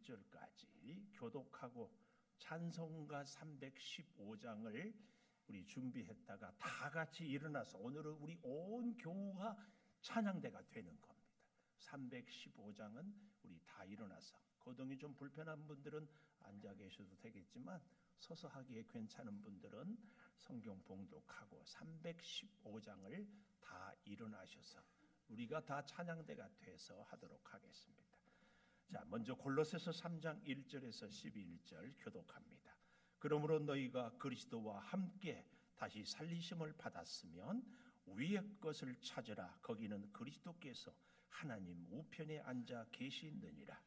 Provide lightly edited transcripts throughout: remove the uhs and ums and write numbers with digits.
1절까지 교독하고 찬송가 315장을 우리 준비했다가 다 같이 일어나서 오늘은 우리 온 교우가 찬양대가 되는 겁니다. 315장은 우리 다 일어나서, 거동이 좀 불편한 분들은 앉아 계셔도 되겠지만 서서 하기에 괜찮은 분들은 성경 봉독하고 315장을 다 일어나셔서 우리가 다 찬양대가 돼서 하도록 하겠습니다. 자, 먼저 골로새서 3장 1절에서 11절 교독합니다. 그러므로 너희가 그리스도와 함께 다시 살리심을 받았으면 위의 것을 찾으라. 거기는 그리스도께서 하나님 우편에 앉아 계시느니라.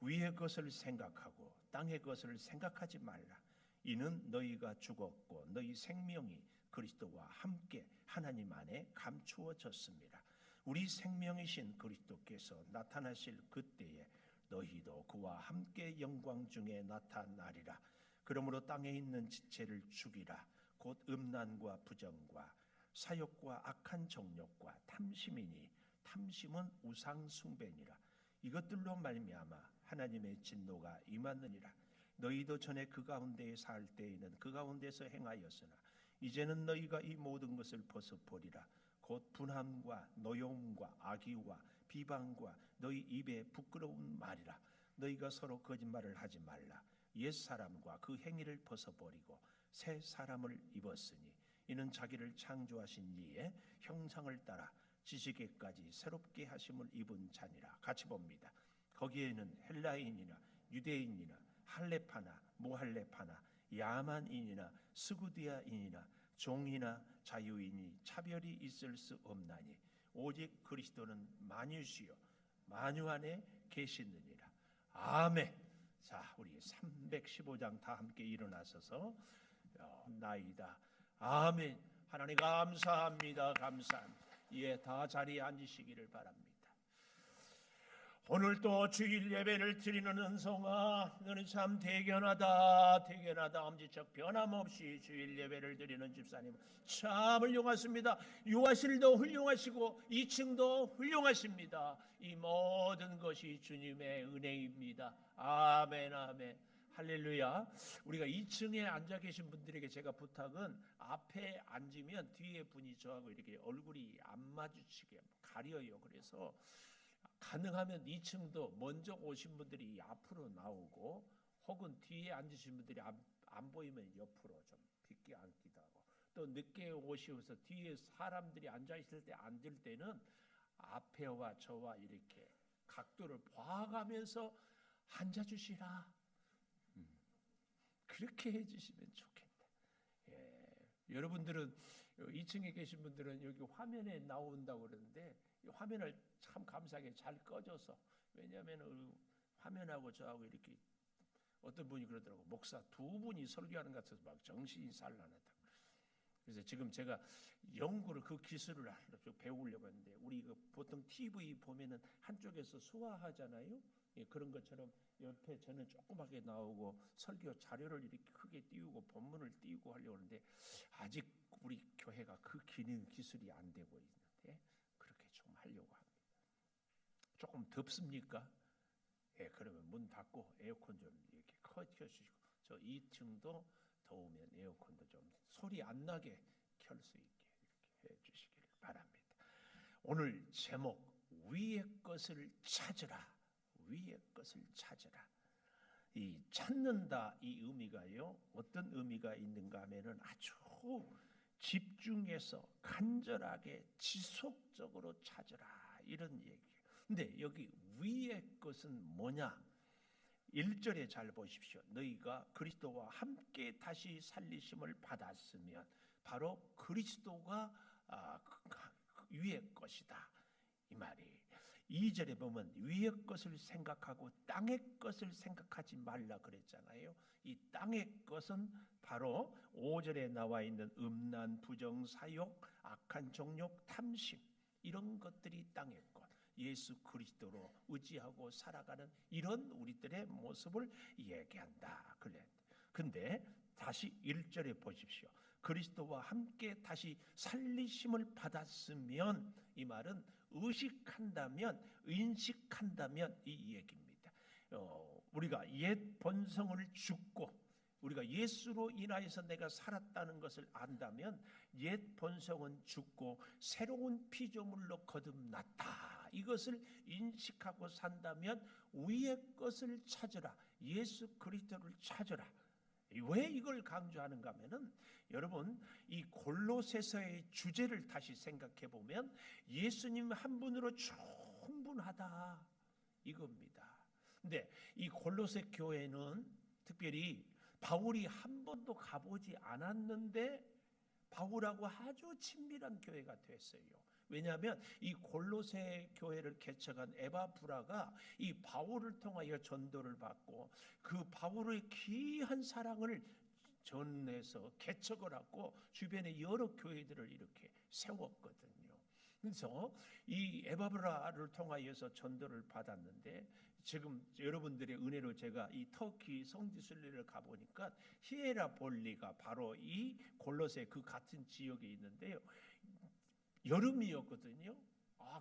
위의 것을 생각하고 땅의 것을 생각하지 말라. 이는 너희가 죽었고 너희 생명이 그리스도와 함께 하나님 안에 감추어졌습니다. 우리 생명이신 그리스도께서 나타나실 그때에 너희도 그와 함께 영광 중에 나타나리라. 그러므로 땅에 있는 지체를 죽이라. 곧 음란과 부정과 사욕과 악한 정욕과 탐심이니 탐심은 우상 숭배니라. 이것들로 말미암아 하나님의 진노가 임하느니라. 너희도 전에 그 가운데에 살 때에는 그 가운데서 행하였으나 이제는 너희가 이 모든 것을 벗어버리라. 곧 분함과 노여움과 악의와 비방과 너희 입에 부끄러운 말이라. 너희가 서로 거짓말을 하지 말라. 옛사람과 그 행위를 벗어버리고 새 사람을 입었으니 이는 자기를 창조하신 이의 형상을 따라 지식에까지 새롭게 하심을 입은 자니라. 같이 봅니다. 거기에는 헬라인이나 유대인이나 할레파나 모할레파나 야만인이나 스구디아인이나 종이나 자유인이 차별이 있을 수 없나니 오직 그리스도는 만유시요 만유 안에 계시느니라. 아멘. 자, 우리 315장 다 함께 일어나셔서 나이다. 아멘. 하나님 감사합니다. 감사합니다. 예, 다 자리에 앉으시기를 바랍니다. 오늘 또 주일 예배를 드리는 은성아, 너는 참 대견하다. 대견하다. 엄지척 변함없이 주일 예배를 드리는 집사님 참 훌륭하십니다. 유아실도 훌륭하시고 2층도 훌륭하십니다. 이 모든 것이 주님의 은혜입니다. 아멘. 아멘. 할렐루야. 우리가 2층에 앉아 계신 분들에게 제가 부탁은 앞에 앉으면 뒤에 분이 저하고 이렇게 얼굴이 안 마주치게 가려요. 그래서 가능하면 2층도 먼저 오신 분들이 앞으로 나오고, 혹은 뒤에 앉으신 분들이 안 보이면 옆으로 좀 빗게 앉기도 하고, 또 늦게 오셔서 뒤에 사람들이 앉아 있을 때 앉을 때는 앞에와 저와 이렇게 각도를 봐가면서 앉아주시라. 그렇게 해주시면 좋겠다. 예. 여러분들은 2층에 계신 분들은 여기 화면에 나온다고 그러는데 이 화면을 참 감사하게 잘 꺼줘서, 왜냐하면 화면하고 저하고 이렇게 어떤 분이 그러더라고. 목사 두 분이 설교하는 것 같아서 막 정신이 산란하다. 그래서 지금 제가 연구를 그 기술을 배우려고 했는데, 우리 보통 TV 보면은 한쪽에서 수화하잖아요. 예, 그런 것처럼 옆에 저는 조그맣게 나오고 설교 자료를 이렇게 크게 띄우고 본문을 띄우고 하려고 하는데 아직 우리 교회가 그 기술이 안 되고 있는데 그렇게 좀 하려고 합니다. 조금 덥습니까? 예, 그러면 문 닫고 에어컨 좀 이렇게 켜주시고, 저 2층도 더우면 에어컨도 좀 소리 안 나게 켤 수 있게 이렇게 해주시기를 바랍니다. 오늘 제목, 위의 것을 찾으라. 위의 것을 찾으라. 이 찾는다, 이 의미가요, 어떤 의미가 있는가 하면은 아주 집중해서 간절하게 지속적으로 찾으라, 이런 얘기예요. 근데 여기 위의 것은 뭐냐? 1절에 잘 보십시오. 너희가 그리스도와 함께 다시 살리심을 받았으면, 바로 그리스도가 위의 것이다, 이 말이. 2절에 보면 위의 것을 생각하고 땅의 것을 생각하지 말라 그랬잖아요. 이 땅의 것은 바로 5절에 나와 있는 음란, 부정, 사욕, 악한 정욕, 탐심, 이런 것들이 땅의 것. 예수 그리스도로 의지하고 살아가는 이런 우리들의 모습을 얘기한다. 그래. 근데 다시 1절에 보십시오. 그리스도와 함께 다시 살리심을 받았으면, 이 말은 의식한다면, 인식한다면 이 얘기입니다. 우리가 옛 본성을 죽고 우리가 예수로 인하여서 내가 살았다는 것을 안다면 옛 본성은 죽고 새로운 피조물로 거듭났다. 이것을 인식하고 산다면 위의 것을 찾으라. 예수 그리스도를 찾으라. 왜 이걸 강조하는가 하면은 여러분 이 골로새서의 주제를 다시 생각해 보면 예수님 한 분으로 충분하다 이겁니다. 근데 이 골로새 교회는 특별히 바울이 한 번도 가보지 않았는데 바울하고 아주 친밀한 교회가 됐어요. 왜냐하면 이 골로새 교회를 개척한 에바브라가 이 바울을 통하여 전도를 받고 그 바울의 귀한 사랑을 전해서 개척을 하고 주변에 여러 교회들을 이렇게 세웠거든요. 그래서 이 에바브라를 통하여서 전도를 받았는데 지금 여러분들의 은혜로 제가 이 터키 성지순례를 가보니까 히에라볼리가 바로 이 골로새 그 같은 지역에 있는데요. 여름이었거든요.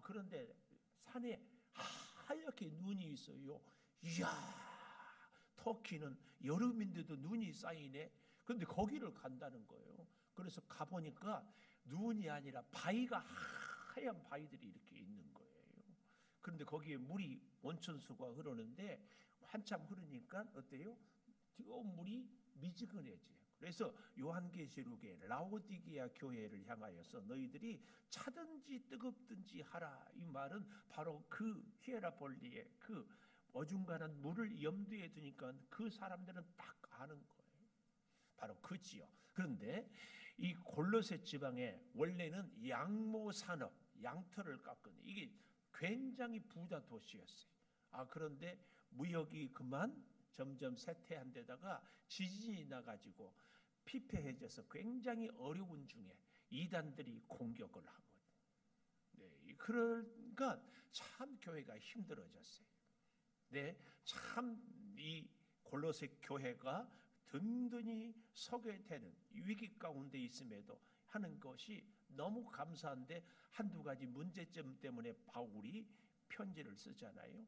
그런데 산에 하얗게 눈이 있어요. 이야, 터키는 여름인데도 눈이 쌓이네. 그런데 거기를 간다는 거예요. 그래서 가보니까 눈이 아니라 바위가 하얀 바위들이 이렇게 있는 거예요. 그런데 거기에 물이 온천수가 흐르는데 한참 흐르니까 어때요? 뜨거운 물이 미지근해져요. 그래서 요한계시록에 라오디게아 교회를 향하여서 너희들이 차든지 뜨겁든지 하라. 이 말은 바로 그 히에라볼리의 그 어중간한 물을 염두에 두니까 그 사람들은 딱 아는 거예요. 바로 그 지역. 그런데 이 골로새 지방에 원래는 양모 산업, 양털을 깎는 이게 굉장히 부자 도시였어요. 그런데 무역이 그만 점점 쇠퇴한 데다가 지진이 나가지고 피폐해져서 굉장히 어려운 중에 이단들이 공격을 하거든요. 네, 그러니까 참 교회가 힘들어졌어요. 네, 참 이 골로새 교회가 든든히 서게 되는 위기 가운데 있음에도 하는 것이 너무 감사한데 한두 가지 문제점 때문에 바울이 편지를 쓰잖아요.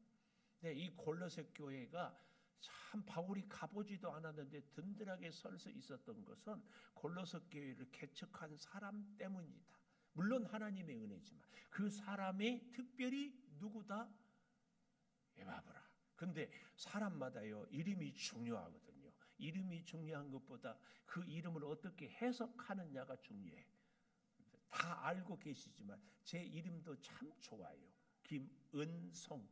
네, 이 골로새 교회가 참 바울이 가보지도 않았는데 든든하게 설 수 있었던 것은 골로새 교회를 개척한 사람 때문이다. 물론 하나님의 은혜지만 그 사람이 특별히 누구다? 에바브라. 근데 사람마다요 이름이 중요하거든요. 이름이 중요한 것보다 그 이름을 어떻게 해석하느냐가 중요해. 다 알고 계시지만 제 이름도 참 좋아요. 김은송.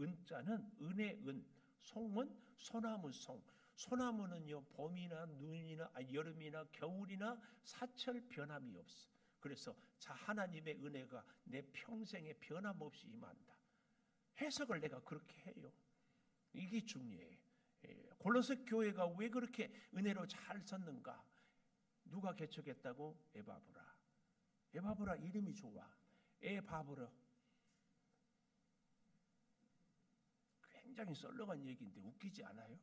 은자는 은혜 은, 송은 소나무 송. 소나무는요 봄이나 눈이나 여름이나 겨울이나 사철 변함이 없어. 그래서 자 하나님의 은혜가 내 평생에 변함없이 임한다. 해석을 내가 그렇게 해요. 이게 중요해요. 골로새 교회가 왜 그렇게 은혜로 잘 섰는가? 누가 개척했다고? 에바브라. 에바브라 이름이 좋아. 에바브라. 굉장히 썰렁한 얘기인데 웃기지 않아요?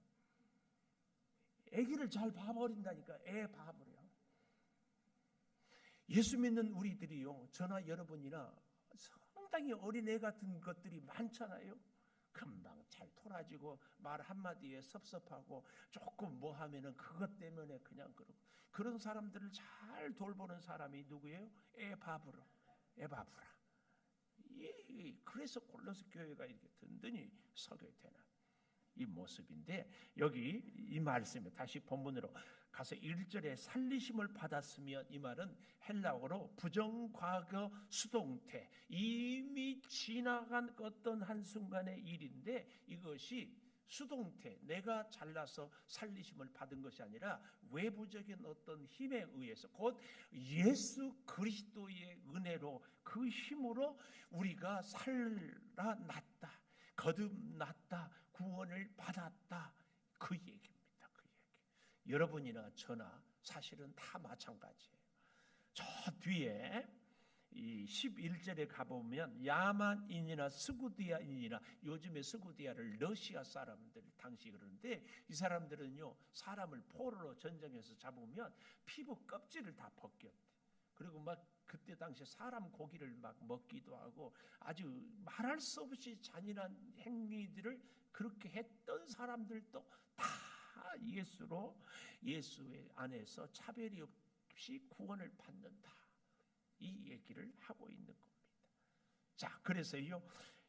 애기를 잘 봐버린다니까. 에바브라. 예수 믿는 우리들이요, 저나 여러분이나 상당히 어린애 같은 것들이 많잖아요. 금방 잘 토라지고 말 한마디에 섭섭하고 조금 뭐 하면은 그것 때문에 그냥 그러고 그런 사람들을 잘 돌보는 사람이 누구예요? 에바브라. 그래서 골로새 교회가 이렇게 든든히 서게 되는 이 모습인데 여기 이 말씀에 다시 본문으로 가서 1절에 살리심을 받았으면 이 말은 헬라어로 부정과거 수동태 이미 지나간 어떤 한순간의 일인데 이것이 수동태 내가 잘나서 살리심을 받은 것이 아니라 외부적인 어떤 힘에 의해서 곧 예수 그리스도의 은혜로 그 힘으로 우리가 살아났다 거듭났다 구원을 받았다 그 얘기입니다. 그 얘기. 여러분이나 저나 사실은 다 마찬가지예요. 저 뒤에 이 11절에 가보면 야만인이나 스구디아인이나 요즘에 스구디아를 러시아 사람들 당시 그러는데 이 사람들은요 사람을 포로로 전쟁에서 잡으면 피부 껍질을 다 벗겼대. 그리고 막 그때 당시에 사람 고기를 막 먹기도 하고 아주 말할 수 없이 잔인한 행위들을 그렇게 했던 사람들도 다 예수의 안에서 차별이 없이 구원을 받는다, 이 얘기를 하고 있는 겁니다. 자, 그래서요,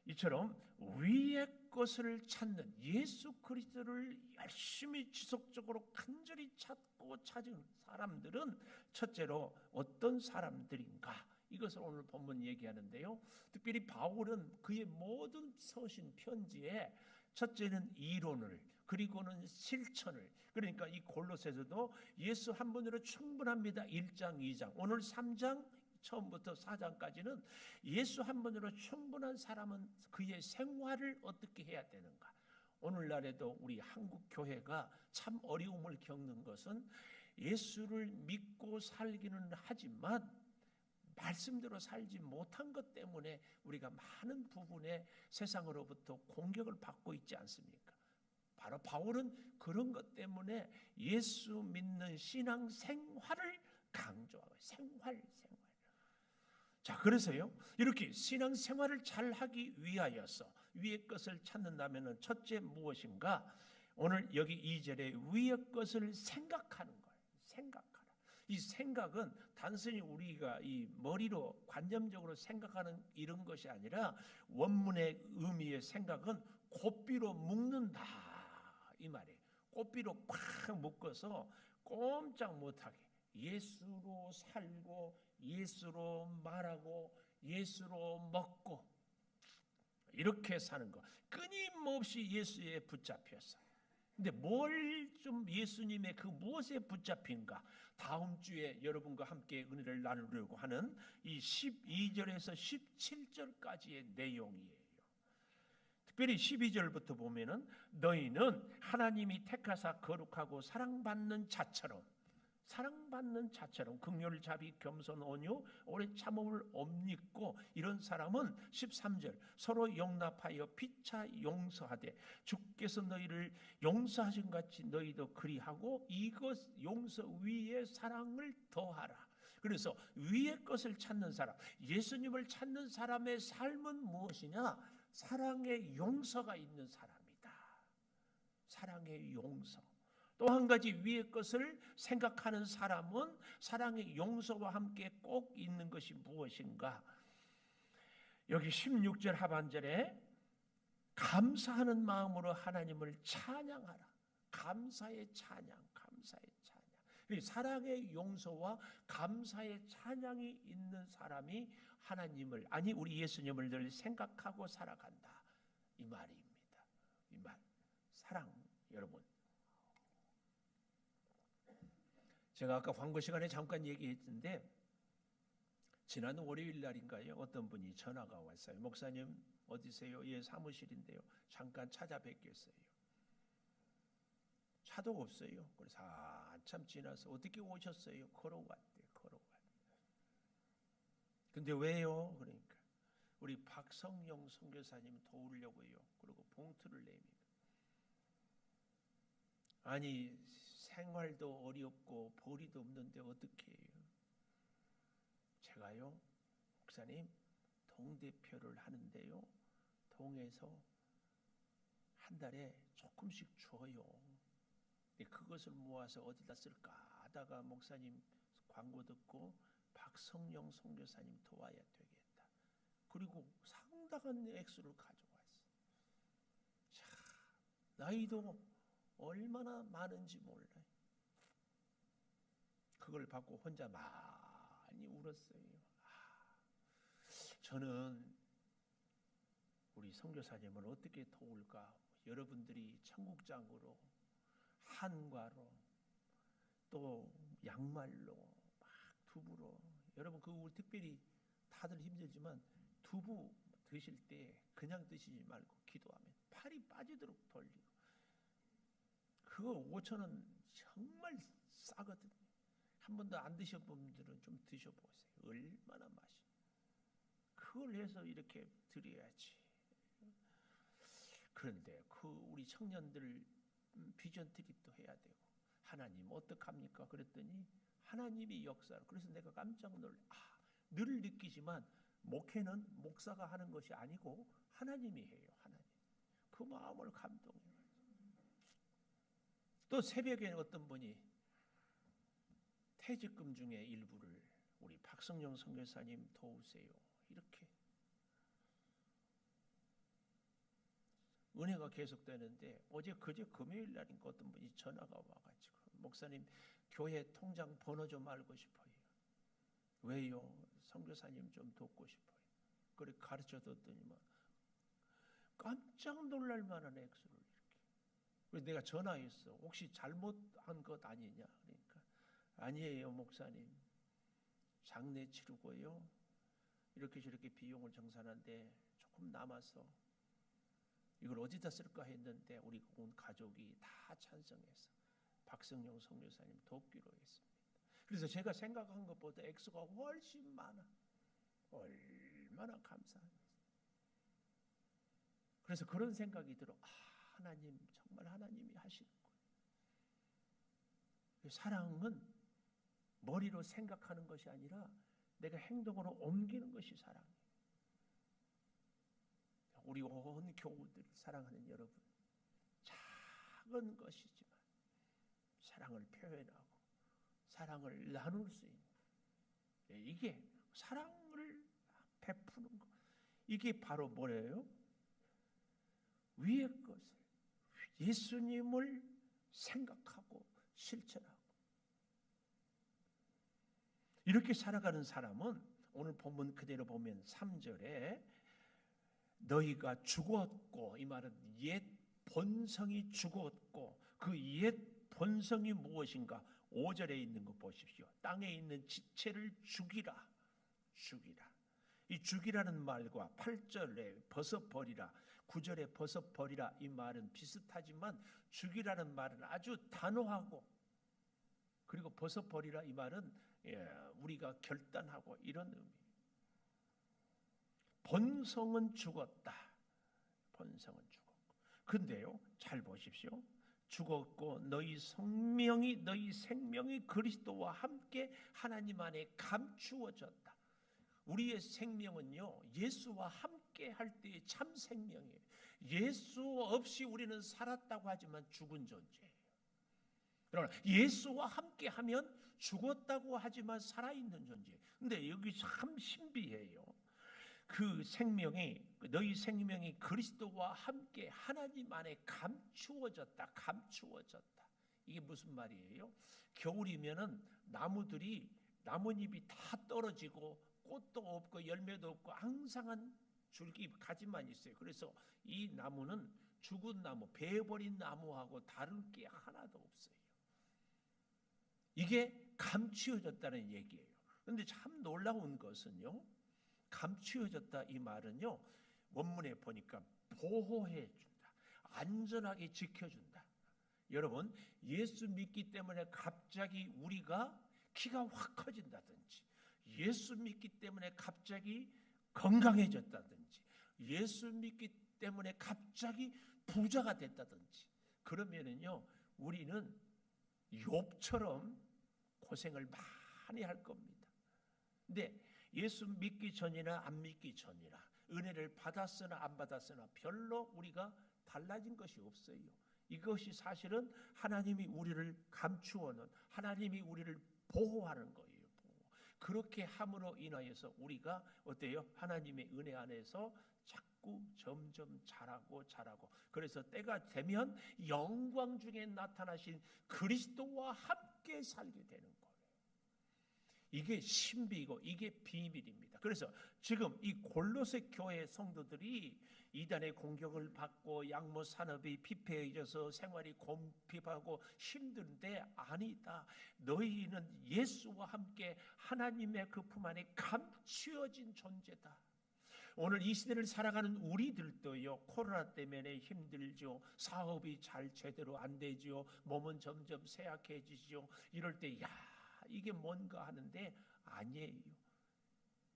이처럼 위의 것을 찾는 예수 그리스도를 열심히 지속적으로 간절히 찾고 찾은 사람들은 첫째로 어떤 사람들인가, 이것을 오늘 본문 얘기하는데요. 특별히 바울은 그의 모든 서신 편지에 첫째는 이론을, 그리고는 실천을, 그러니까 이 골로새서도 예수 한 분으로 충분합니다 1장 2장, 오늘 3장 처음부터 4장까지는 예수 한 분으로 충분한 사람은 그의 생활을 어떻게 해야 되는가. 오늘날에도 우리 한국 교회가 참 어려움을 겪는 것은 예수를 믿고 살기는 하지만 말씀대로 살지 못한 것 때문에 우리가 많은 부분에 세상으로부터 공격을 받고 있지 않습니까? 바로 바울은 그런 것 때문에 예수 믿는 신앙 생활을 강조하고, 생활. 자, 그래서요, 이렇게 신앙 생활을 잘 하기 위하여서 위의 것을 찾는다면 첫째 무엇인가? 오늘 여기 2절에 위의 것을 생각하는 거예요. 생각하라. 이 생각은 단순히 우리가 이 머리로 관념적으로 생각하는 이런 것이 아니라 원문의 의미의 생각은 고삐로 묶는다, 이 말이에요. 고삐로 꽉 묶어서 꼼짝 못하게 예수로 살고 예수로 말하고 예수로 먹고 이렇게 사는 거, 끊임없이 예수에 붙잡혔어. 근데 뭘 좀 예수님의 그 무엇에 붙잡힌가, 다음 주에 여러분과 함께 은혜를 나누려고 하는 이 12절에서 17절까지의 내용이에요. 특별히 12절부터 보면은 너희는 하나님이 택하사 거룩하고 사랑받는 자처럼 긍휼 자비 겸손 온유 오래 참음을 엄입고, 이런 사람은 13절 서로 용납하여 피차 용서하되 주께서 너희를 용서하신 같이 너희도 그리하고 이것 용서 위에 사랑을 더하라. 그래서 위의 것을 찾는 사람, 예수님을 찾는 사람의 삶은 무엇이냐? 사랑의 용서가 있는 사람이다. 사랑의 용서. 또 한 가지 위의 것을 생각하는 사람은 사랑의 용서와 함께 꼭 있는 것이 무엇인가? 여기 16절 하반절에 감사하는 마음으로 하나님을 찬양하라. 감사의 찬양. 사랑의 용서와 감사의 찬양이 있는 사람이 하나님을, 아니 우리 예수님을 늘 생각하고 살아간다, 이 말입니다. 이 말, 사랑. 여러분, 제가 아까 광고 시간에 잠깐 얘기했는데 지난 월요일 날인가요? 어떤 분이 전화가 왔어요. 목사님 어디세요? 예, 사무실인데요. 잠깐 찾아뵙겠어요. 차도 없어요. 그래서 한참 지나서 어떻게 오셨어요? 걸어왔대요. 근데 왜요? 그러니까 우리 박성영 선교사님 도우려고요. 그리고 봉투를 냅니다. 아니 생활도 어렵고 벌이도 없는데 어떻게 해요? 제가요, 목사님 동대표를 하는데요, 동에서 한 달에 조금씩 줘요. 그것을 모아서 어디다 쓸까 하다가 목사님 광고 듣고 박성영 선교사님 도와야 되겠다. 그리고 상당한 액수를 가져왔어요. 자, 나이도 얼마나 많은지 몰라요. 그걸 받고 혼자 많이 울었어요. 저는 우리 선교사님을 어떻게 도울까? 여러분들이 청국장으로, 한과로, 또 양말로, 막 두부로, 여러분 그거 특별히 다들 힘들지만 두부 드실 때 그냥 드시지 말고 기도하면 팔이 빠지도록 돌리고, 그거 5,000원 정말 싸거든요. 한 번도 안 드셔본 분들은 좀 드셔보세요. 얼마나 맛있어요. 그걸 해서 이렇게 드려야지. 그런데 그 우리 청년들 비전 트립도 해야 되고, 하나님 어떡합니까? 그랬더니 하나님이 역사를, 그래서 내가 깜짝 놀라. 늘 느끼지만 목회는 목사가 하는 것이 아니고 하나님이 해요. 하나님. 그 마음을 감동해요. 또 새벽에 어떤 분이 퇴직금 중에 일부를 우리 박성영 선교사님 도우세요. 이렇게 은혜가 계속되는데 어제 그제 금요일 날인가 어떤 분이 전화가 와가지고 목사님 교회 통장 번호 좀 알고 싶어요. 왜요? 선교사님 좀 돕고 싶어요. 그래 가르쳐 줬더니만 깜짝 놀랄 만한 액수를 이렇게. 그래서 내가 전화했어. 혹시 잘못한 것 아니냐? 그러니까 아니에요 목사님. 장례 치르고요. 이렇게 저렇게 비용을 정산하는데 조금 남아서 이걸 어디다 쓸까 했는데 우리 온 가족이 다 찬성해서 박성용 선교사님 돕기로 했습니다. 그래서 제가 생각한 것보다 액수가 훨씬 많아. 얼마나 감사합니다. 그래서 그런 생각이 들어. 하나님 정말 하나님이 하시는 거예요. 사랑은 머리로 생각하는 것이 아니라 내가 행동으로 옮기는 것이 사랑이에요. 우리 온 교우들 사랑하는 여러분, 작은 것이지만 사랑을 표현하고 사랑을 나눌 수 있는 이게 사랑을 베푸는 것. 이게 바로 뭐예요? 위의 것을 예수님을 생각하고 실천하고 이렇게 살아가는 사람은 오늘 본문 그대로 보면 3절에 너희가 죽었고, 이 말은 옛 본성이 죽었고 그 옛 본성이 무엇인가? 5절에 있는 거 보십시오. 땅에 있는 지체를 죽이라. 죽이라. 이 죽이라는 말과 8절에 벗어버리라, 9절에 벗어버리라 이 말은 비슷하지만 죽이라는 말은 아주 단호하고, 그리고 벗어버리라 이 말은 우리가 결단하고 이런 의미. 본성은 죽었다. 본성은 죽었고. 근데요, 잘 보십시오. 죽었고 너희 생명이 그리스도와 함께 하나님 안에 감추어졌다. 우리의 생명은요, 예수와 함께 할 때의 참 생명이에요. 예수 없이 우리는 살았다고 하지만 죽은 존재예요. 그러나 예수와 함께 하면 죽었다고 하지만 살아있는 존재예요. 근데 여기 참 신비해요. 그 생명이, 너희 생명이 그리스도와 함께 하나님 안에 감추어졌다. 감추어졌다. 이게 무슨 말이에요? 겨울이면은 나뭇잎이 다 떨어지고 꽃도 없고 열매도 없고 항상한 줄기 가지만 있어요. 그래서 이 나무는 죽은 나무, 베어버린 나무하고 다른 게 하나도 없어요. 이게 감추어졌다는 얘기예요. 그런데 참 놀라운 것은요, 감추어졌다 이 말은요, 원문에 보니까 보호해준다, 안전하게 지켜준다. 여러분, 예수 믿기 때문에 갑자기 우리가 키가 확 커진다든지, 예수 믿기 때문에 갑자기 건강해졌다든지, 예수 믿기 때문에 갑자기 부자가 됐다든지, 그러면은요 우리는 욥처럼 고생을 많이 할 겁니다. 근데 예수 믿기 전이나 안 믿기 전이나, 은혜를 받았으나 안 받았으나 별로 우리가 달라진 것이 없어요. 이것이 사실은 하나님이 우리를 감추어는, 하나님이 우리를 보호하는 거예요. 그렇게 함으로 인하여서 우리가 어때요? 하나님의 은혜 안에서 자꾸 점점 자라고, 그래서 때가 되면 영광 중에 나타나신 그리스도와 함께 살게 되는 거예요. 이게 신비이고 이게 비밀입니다. 그래서 지금 이 골로새 교회 성도들이 이단의 공격을 받고 양모 산업이 피폐해져서 생활이 곰핍하고 힘든데, 아니다. 너희는 예수와 함께 하나님의 그 품 안에 감추어진 존재다. 오늘 이 시대를 살아가는 우리들도요, 코로나 때문에 힘들죠. 사업이 잘 제대로 안 되죠. 몸은 점점 쇠약해지죠. 이럴 때 이게 뭔가 하는데, 아니에요.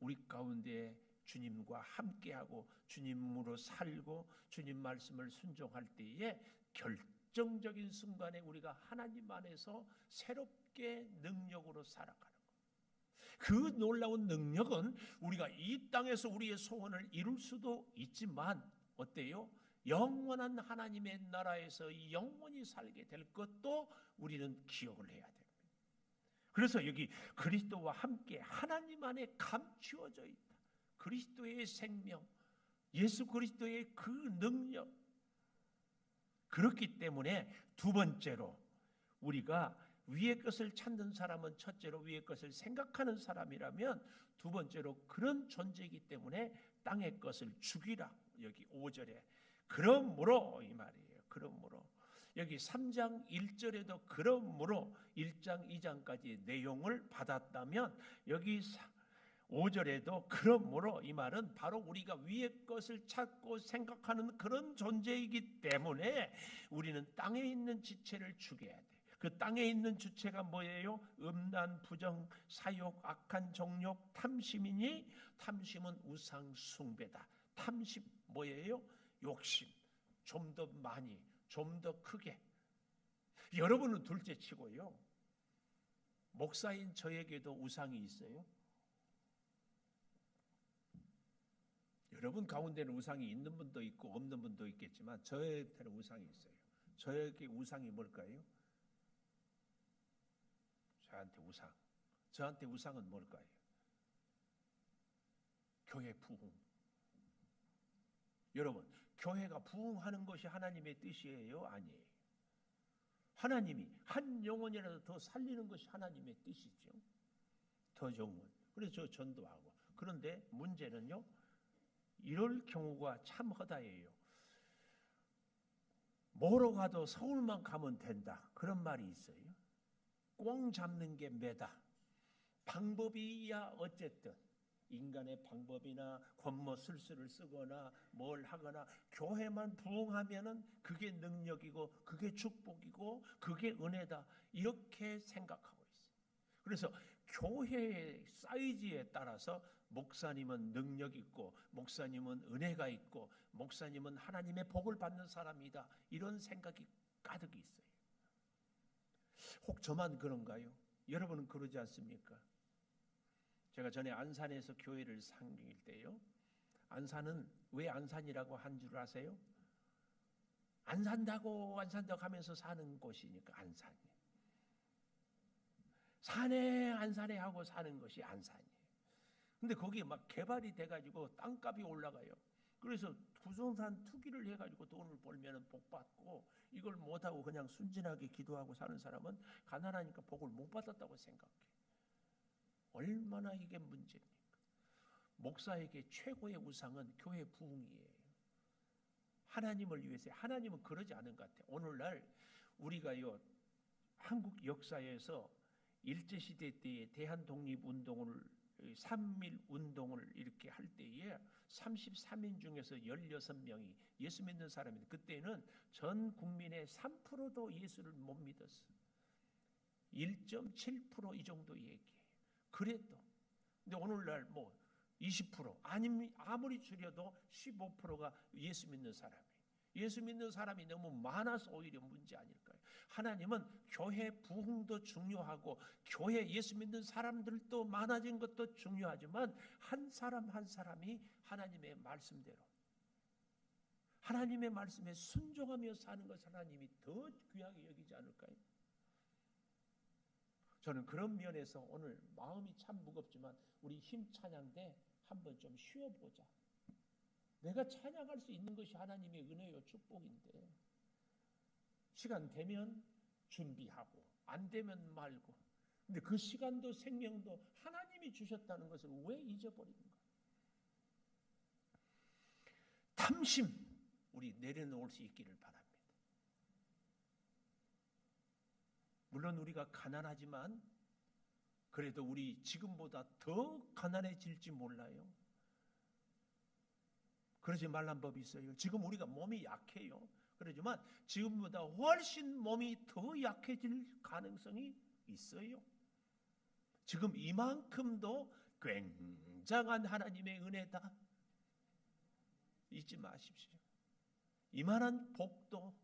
우리 가운데 주님과 함께하고 주님으로 살고 주님 말씀을 순종할 때에 결정적인 순간에 우리가 하나님 안에서 새롭게 능력으로 살아가는 거예요. 그 놀라운 능력은 우리가 이 땅에서 우리의 소원을 이룰 수도 있지만 어때요? 영원한 하나님의 나라에서 영원히 살게 될 것도 우리는 기억을 해야 됩니다. 그래서 여기 그리스도와 함께 하나님 안에 감추어져 있다. 그리스도의 생명, 예수 그리스도의 그 능력. 그렇기 때문에 두 번째로 우리가 위의 것을 찾는 사람은 첫째로 위의 것을 생각하는 사람이라면 두 번째로 그런 존재이기 때문에 땅의 것을 죽이라. 여기 5절에 그러므로 이 말이에요. 그러므로 여기 3장 1절에도 그러므로 1장 2장까지의 내용을 받았다면 여기 5절에도 그러므로 이 말은 바로 우리가 위의 것을 찾고 생각하는 그런 존재이기 때문에 우리는 땅에 있는 지체를 죽여야 돼. 그 땅에 있는 주체가 뭐예요? 음란, 부정, 사욕, 악한 정욕, 탐심이니 탐심은 우상 숭배다. 탐심 뭐예요? 욕심. 좀 더 많이, 좀 더 크게. 여러분은 둘째 치고요. 목사인 저에게도 우상이 있어요. 여러분 가운데는 우상이 있는 분도 있고 없는 분도 있겠지만 저에게는 우상이 있어요. 저에게 우상이 뭘까요? 저한테 우상은 뭘까요? 교회 부흥. 여러분, 교회가 부흥하는 것이 하나님의 뜻이에요? 아니에요. 하나님이 한 영혼이라도 더 살리는 것이 하나님의 뜻이죠. 더 영혼. 그래서 저 전도하고. 그런데 문제는요, 이럴 경우가 참 허다해요. 뭐로 가도 서울만 가면 된다. 그런 말이 있어요. 꽁 잡는 게 매다. 방법이야 어쨌든 인간의 방법이나 권모술수를 쓰거나 뭘 하거나 교회만 부흥하면은 그게 능력이고 그게 축복이고 그게 은혜다 이렇게 생각하고 있어요. 그래서 교회의 사이즈에 따라서 목사님은 능력 있고 목사님은 은혜가 있고 목사님은 하나님의 복을 받는 사람이다 이런 생각이 가득 있어요. 혹 저만 그런가요? 여러분은 그러지 않습니까? 제가 전에 안산에서 교회를 섬길 때요. 안산은 왜 안산이라고 한 줄 아세요? 안 산다고 하면서 사는 곳이니까 안산이. 산에 안산에 하고 사는 것이 안산이에요. 근데 거기 막 개발이 돼가지고 땅값이 올라가요. 그래서 부동산 투기를 해가지고 돈을 벌면 복 받고 이걸 못하고 그냥 순진하게 기도하고 사는 사람은 가난하니까 복을 못 받았다고 생각해. 얼마나 이게 문제입니까? 목사에게 최고의 우상은 교회 부흥이에요. 하나님을 위해서. 하나님은 그러지 않은 것 같아요. 오늘날 우리가요 한국 역사에서 일제시대 때에 대한독립운동을 3.1 운동을 이렇게 할 때에 33인 중에서 16명이 예수 믿는 사람인데 그때는 전 국민의 3%도 예수를 못 믿었어요. 1.7% 이 정도 얘기예요. 그래도 근데 오늘날 뭐 20% 아무리 줄여도 15%가 예수 믿는 사람이에요. 예수 믿는 사람이 너무 많아서 오히려 문제 아닐까요? 하나님은 교회 부흥도 중요하고 교회 예수 믿는 사람들도 많아진 것도 중요하지만 한 사람 한 사람이 하나님의 말씀대로 하나님의 말씀에 순종하며 사는 것을 하나님이 더 귀하게 여기지 않을까요? 저는 그런 면에서 오늘 마음이 참 무겁지만 우리 힘 찬양대 한번 좀 쉬어보자. 내가 찬양할 수 있는 것이 하나님의 은혜요 축복인데 시간 되면 준비하고 안 되면 말고 근데 그 시간도 생명도 하나님이 주셨다는 것을 왜 잊어버리는가? 탐심 우리 내려놓을 수 있기를 바랍니다. 물론 우리가 가난하지만 그래도 우리 지금보다 더 가난해질지 몰라요. 그러지 말란 법이 있어요. 지금 우리가 몸이 약해요. 그러지만 지금보다 훨씬 몸이 더 약해질 가능성이 있어요. 지금 이만큼도 굉장한 하나님의 은혜다. 잊지 마십시오. 이만한 복도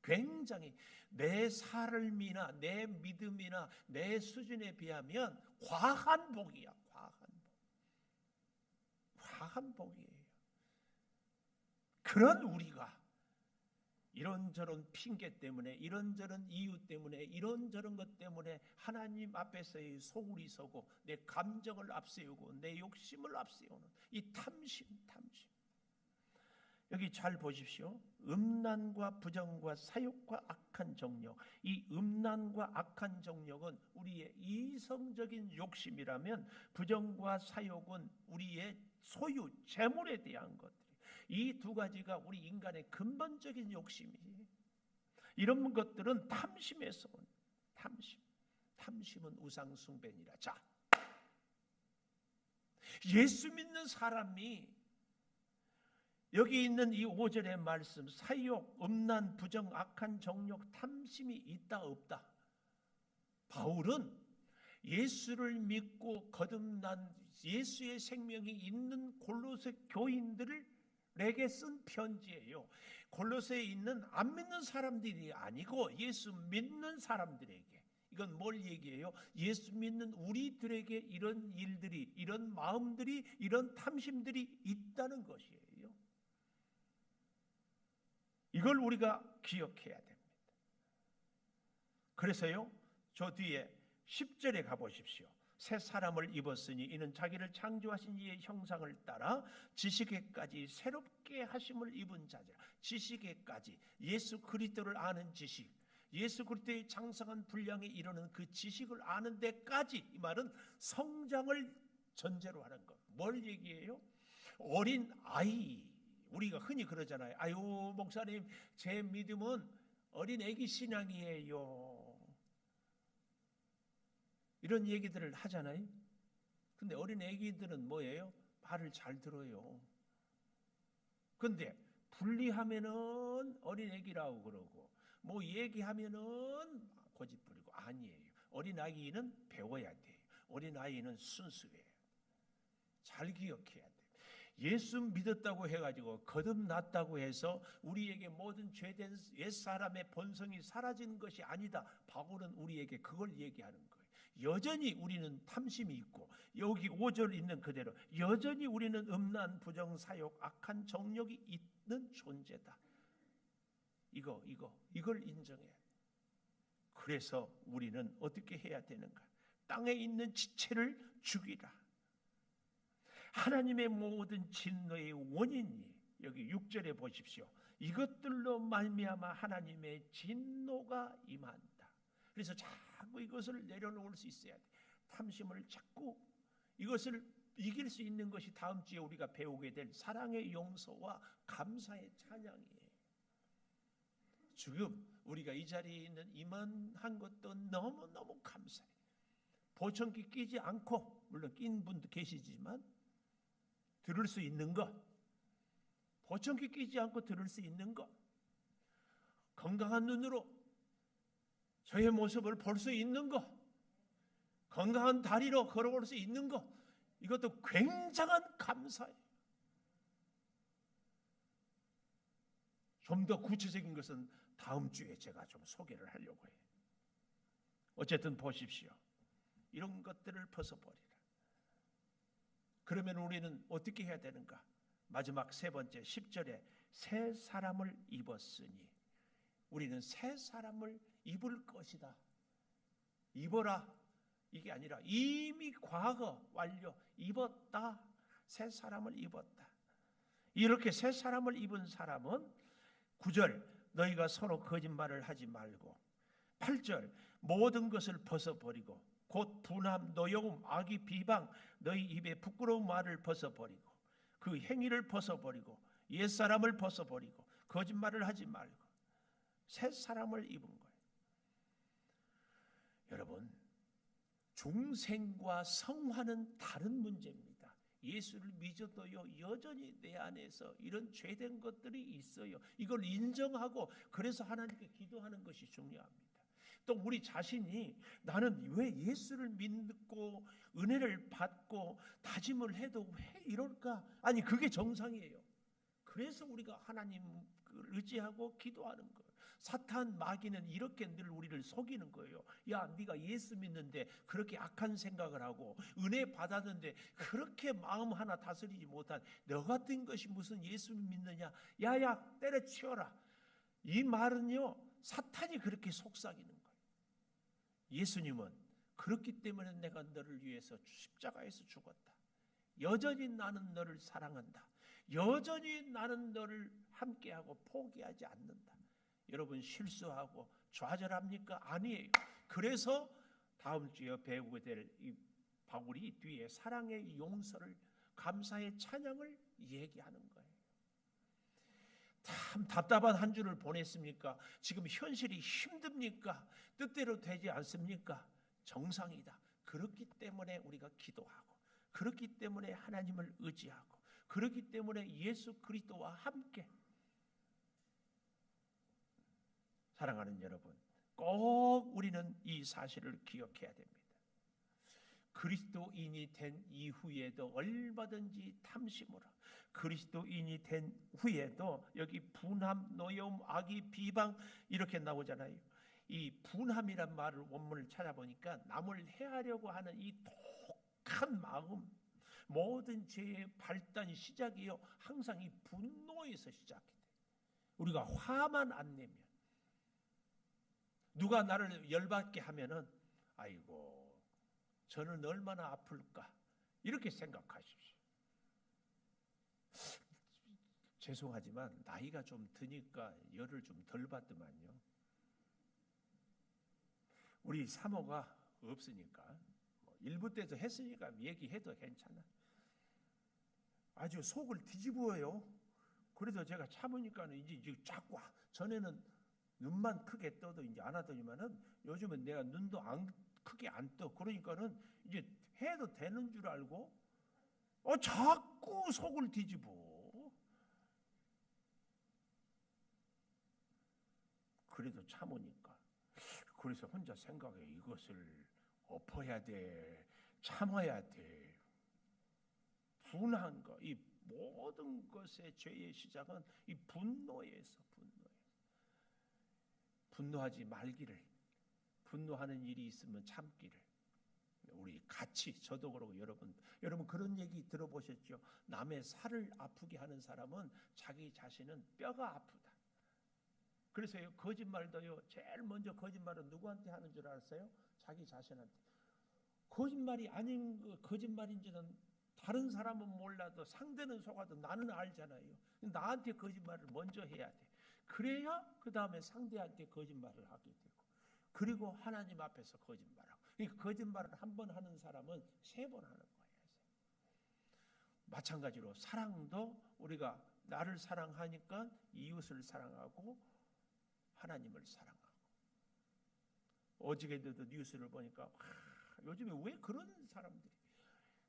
굉장히 내 삶이나 내 믿음이나 내 수준에 비하면 과한 복이야. 과한 복이에요. 그런 우리가 이런저런 핑계 때문에, 이런저런 이유 때문에, 이런저런 것 때문에 하나님 앞에서의 소홀히 서고 내 감정을 앞세우고 내 욕심을 앞세우는 이 탐심. 여기 잘 보십시오. 음란과 부정과 사욕과 악한 정욕. 이 음란과 악한 정욕은 우리의 이성적인 욕심이라면, 부정과 사욕은 우리의 소유, 재물에 대한 것. 이 두 가지가 우리 인간의 근본적인 욕심이에요. 이런 것들은 탐심에서 온 탐심. 탐심은 우상 숭배니라. 자, 예수 믿는 사람이 여기 있는 이 5절의 말씀, 사욕, 음란, 부정, 악한 정욕, 탐심이 있다 없다. 바울은 예수를 믿고 거듭난 예수의 생명이 있는 골로새 교인들에게 쓴 편지예요. 골로새에 있는 안 믿는 사람들이 아니고 예수 믿는 사람들에게. 이건 뭘 얘기해요? 예수 믿는 우리들에게 이런 일들이, 이런 마음들이, 이런 탐심들이 있다는 것이에요. 이걸 우리가 기억해야 됩니다. 그래서요, 저 뒤에 10절에 가보십시오. 새 사람을 입었으니 이는 자기를 창조하신 이의 형상을 따라 지식에까지 새롭게 하심을 입은 자들. 지식에까지, 예수 그리스도를 아는 지식, 예수 그리스도의 장성한 분량에 이르는 그 지식을 아는 데까지. 이 말은 성장을 전제로 하는 것. 뭘 얘기해요? 어린 아이. 우리가 흔히 그러잖아요. 아유, 목사님, 제 믿음은 어린 애기 신앙이에요. 이런 얘기들을 하잖아요. 근데 어린 애기들은 뭐예요? 말을 잘 들어요. 근데 분리하면은 어린 애기라고 그러고, 뭐 얘기하면은 고집 부리고. 아니에요. 어린 아이는 배워야 돼요. 어린 아이는 순수해요. 잘 기억해야 돼요. 예수 믿었다고 해가지고 거듭났다고 해서 우리에게 모든 죄된 옛사람의 본성이 사라지는 것이 아니다. 바울은 우리에게 그걸 얘기하는 거예요. 여전히 우리는 탐심이 있고, 여기 5절 있는 그대로 여전히 우리는 음란, 부정, 사욕, 악한 정욕이 있는 존재다. 이걸 인정해야 돼. 그래서 우리는 어떻게 해야 되는가? 땅에 있는 지체를 죽이라. 하나님의 모든 진노의 원인이 여기 6절에 보십시오. 이것들로 말미암아 하나님의 진노가 임한다. 그래서 자꾸 이것을 내려놓을 수 있어야 돼. 탐심을 자꾸, 이것을 이길 수 있는 것이 다음 주에 우리가 배우게 될 사랑의 용서와 감사의 찬양이에요. 지금 우리가 이 자리에 있는 이만한 것도 너무너무 감사해요. 보청기 끼지 않고, 물론 낀 분도 계시지만 들을 수 있는 것, 보청기 끼지 않고 들을 수 있는 것, 건강한 눈으로 저의 모습을 볼 수 있는 것, 건강한 다리로 걸어올 수 있는 것, 이것도 굉장한 감사예요. 좀 더 구체적인 것은 다음 주에 제가 좀 소개를 하려고 해요. 어쨌든 보십시오. 이런 것들을 벗어버리라. 그러면 우리는 어떻게 해야 되는가? 마지막 세 번째 10절에 새 사람을 입었으니, 우리는 새 사람을 입을 것이다. 입어라. 이게 아니라 이미 과거 완료. 입었다. 새 사람을 입었다. 이렇게 새 사람을 입은 사람은 9절 너희가 서로 거짓말을 하지 말고, 8절 모든 것을 벗어버리고, 곧 분함, 노여움, 악의 비방, 너희 입에 부끄러운 말을 벗어버리고, 그 행위를 벗어버리고, 옛사람을 벗어버리고, 거짓말을 하지 말고 새 사람을 입은 거예요. 여러분, 중생과 성화는 다른 문제입니다. 예수를 믿어도요, 여전히 내 안에서 이런 죄된 것들이 있어요. 이걸 인정하고 그래서 하나님께 기도하는 것이 중요합니다. 또 우리 자신이 나는 왜 예수를 믿고 은혜를 받고 다짐을 해도 왜 이럴까? 아니, 그게 정상이에요. 그래서 우리가 하나님을 의지하고 기도하는 거예요. 사탄 마귀는 이렇게 늘 우리를 속이는 거예요. 야, 네가 예수 믿는데 그렇게 악한 생각을 하고 은혜 받았는데 그렇게 마음 하나 다스리지 못한 너 같은 것이 무슨 예수 믿느냐? 야야, 때려치워라. 이 말은요, 사탄이 그렇게 속삭이는 거예요. 예수님은 그렇기 때문에 내가 너를 위해서 십자가에서 죽었다. 여전히 나는 너를 사랑한다. 여전히 나는 너를 함께하고 포기하지 않는다. 여러분 실수하고 좌절합니까? 아니에요. 그래서 다음 주에 배우게 될 이 바울이 뒤에 사랑의 용서를, 감사의 찬양을 얘기하는 거예요. 참 답답한 한 주를 보냈습니까? 지금 현실이 힘듭니까? 뜻대로 되지 않습니까? 정상이다. 그렇기 때문에 우리가 기도하고, 그렇기 때문에 하나님을 의지하고, 그렇기 때문에 예수 그리스도와 함께. 사랑하는 여러분, 꼭 우리는 이 사실을 기억해야 됩니다. 그리스도인이 된 이후에도 얼마든지 탐심으로, 그리스도인이 된 후에도 여기 분함, 노여움, 악의, 비방 이렇게 나오잖아요. 이 분함이란 말을 원문을 찾아보니까 남을 해하려고 하는 이 독한 마음, 모든 죄의 발단 시작이요, 항상 이 분노에서 시작이 돼요. 우리가 화만 안 내면, 누가 나를 열받게 하면은 아이고 저는 얼마나 아플까 이렇게 생각하십시오. 죄송하지만 나이가 좀 드니까 열을 좀 덜 받더만요. 우리 사모가 없으니까 일부 때도 했으니까 얘기해도 괜찮아. 아주 속을 뒤집어요. 그래도 제가 참으니까 이제 자꾸, 전에는 눈만 크게 떠도 이제 안 하더니만은 요즘은 내가 눈도 크게 안 떠. 그러니까는 이제 해도 되는 줄 알고 자꾸 속을 뒤집어. 그래도 참으니까. 그래서 혼자 생각해. 이것을 엎어야 돼. 참아야 돼. 분한 거. 이 모든 것의 죄의 시작은 이 분노에서. 분노하지 말기를, 분노하는 일이 있으면 참기를. 우리 같이, 저도 그러고 여러분 그런 얘기 들어보셨죠? 남의 살을 아프게 하는 사람은 자기 자신은 뼈가 아프다. 그래서요, 거짓말도요, 제일 먼저 거짓말은 누구한테 하는 줄 알았어요? 자기 자신한테. 거짓말이 아닌 거짓말인지는 다른 사람은 몰라도 상대는 속아도 나는 알잖아요. 나한테 거짓말을 먼저 해야 돼. 그래야 그 다음에 상대한테 거짓말을 하게 되고, 그리고 하나님 앞에서 거짓말하고. 그러니까 거짓말을 한 번 하는 사람은 3번 하는 거예요. 마찬가지로 사랑도 우리가 나를 사랑하니까 이웃을 사랑하고 하나님을 사랑하고. 어저께도 뉴스를 보니까 요즘에 왜 그런 사람들이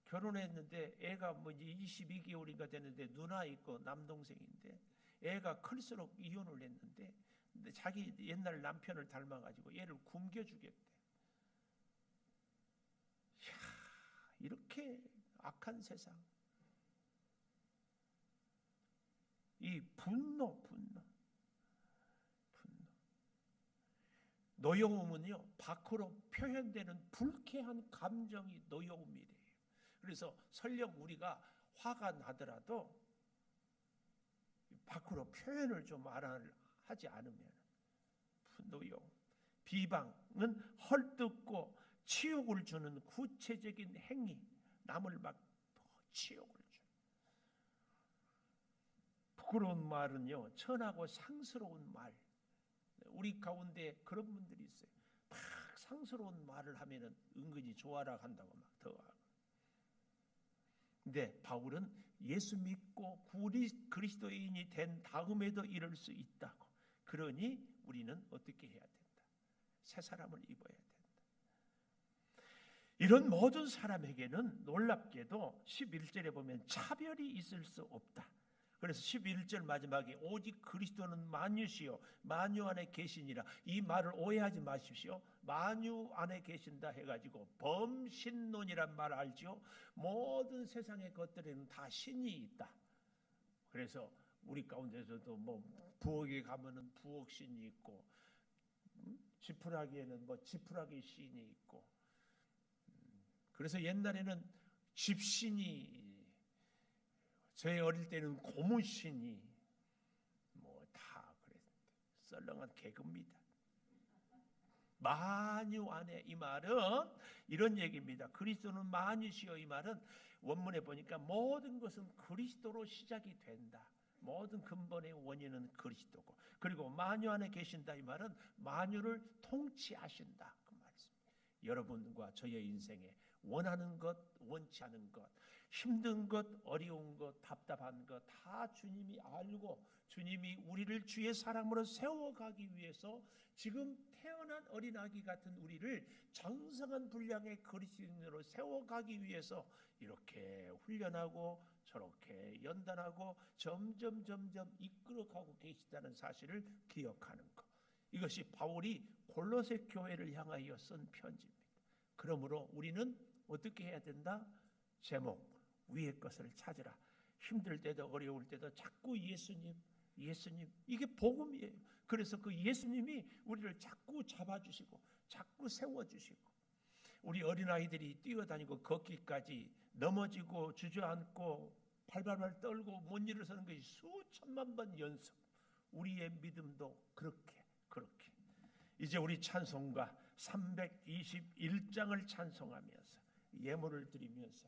결혼했는데 애가 뭐 이제 22개월인가 되는데 누나 있고 남동생인데 애가 클수록 이혼을 했는데 자기 옛날 남편을 닮아가지고 얘를 굶겨주겠대. 이야, 이렇게 악한 세상. 이 분노. 노여움은요, 밖으로 표현되는 불쾌한 감정이 노여움이래요. 그래서 설령 우리가 화가 나더라도 밖으로 표현을 좀 하지 않으면 노여움. 비방은 헐뜯고 치욕을 주는 구체적인 행위, 남을 막 치욕을 줘. 부끄러운 말은요, 천하고 상스러운 말. 우리 가운데 그런 분들이 있어요. 막 상스러운 말을 하면은 은근히 좋아라 한다고 막 더 하고. 근데 바울은 예수 믿고 그리스도인이 된 다음에도 이럴 수 있다고. 그러니 우리는 어떻게 해야 된다? 새 사람을 입어야 된다. 이런 모든 사람에게는 놀랍게도 11절에 보면 차별이 있을 수 없다. 그래서 11절 마지막에 오직 그리스도는 만유시요 만유 안에 계시니라. 이 말을 오해하지 마십시오. 만유 안에 계신다 해가지고 범신론이란 말 알죠? 모든 세상의 것들에는 다 신이 있다. 그래서 우리 가운데서도 뭐 부엌에 가면은 부엌신이 있고, 지푸라기에는 뭐 지푸라기 신이 있고, 그래서 옛날에는 집신이, 저희 어릴 때는 고무신이 뭐 다 그랬는데 썰렁한 개그입니다. 만유 안에, 이 말은 이런 얘기입니다. 그리스도는 만유시여. 이 말은 원문에 보니까 모든 것은 그리스도로 시작이 된다. 모든 근본의 원인은 그리스도고, 그리고 만유 안에 계신다. 이 말은 만유를 통치하신다, 그 말입니다. 여러분과 저의 인생에 원하는 것, 원치 않은 것, 힘든 것, 어려운 것, 답답한 것 다 주님이 알고, 주님이 우리를 주의 사람으로 세워가기 위해서 지금 태어난 어린아기 같은 우리를 정성한 분량의 그리스도인으로 세워가기 위해서 이렇게 훈련하고 저렇게 연단하고 점점 이끌어가고 계시다는 사실을 기억하는 것, 이것이 바울이 골로새 교회를 향하여 쓴 편지입니다. 그러므로 우리는 어떻게 해야 된다? 제목, 위의 것을 찾으라. 힘들 때도 어려울 때도 자꾸 예수님, 이게 복음이에요. 그래서 그 예수님이 우리를 자꾸 잡아주시고 자꾸 세워주시고, 우리 어린아이들이 뛰어다니고 걷기까지 넘어지고 주저앉고 발발발 떨고 못 일어서는 것이 수천만 번 연습. 우리의 믿음도 그렇게 이제 우리 찬송가 321장을 찬송하면서 예물을 드리면서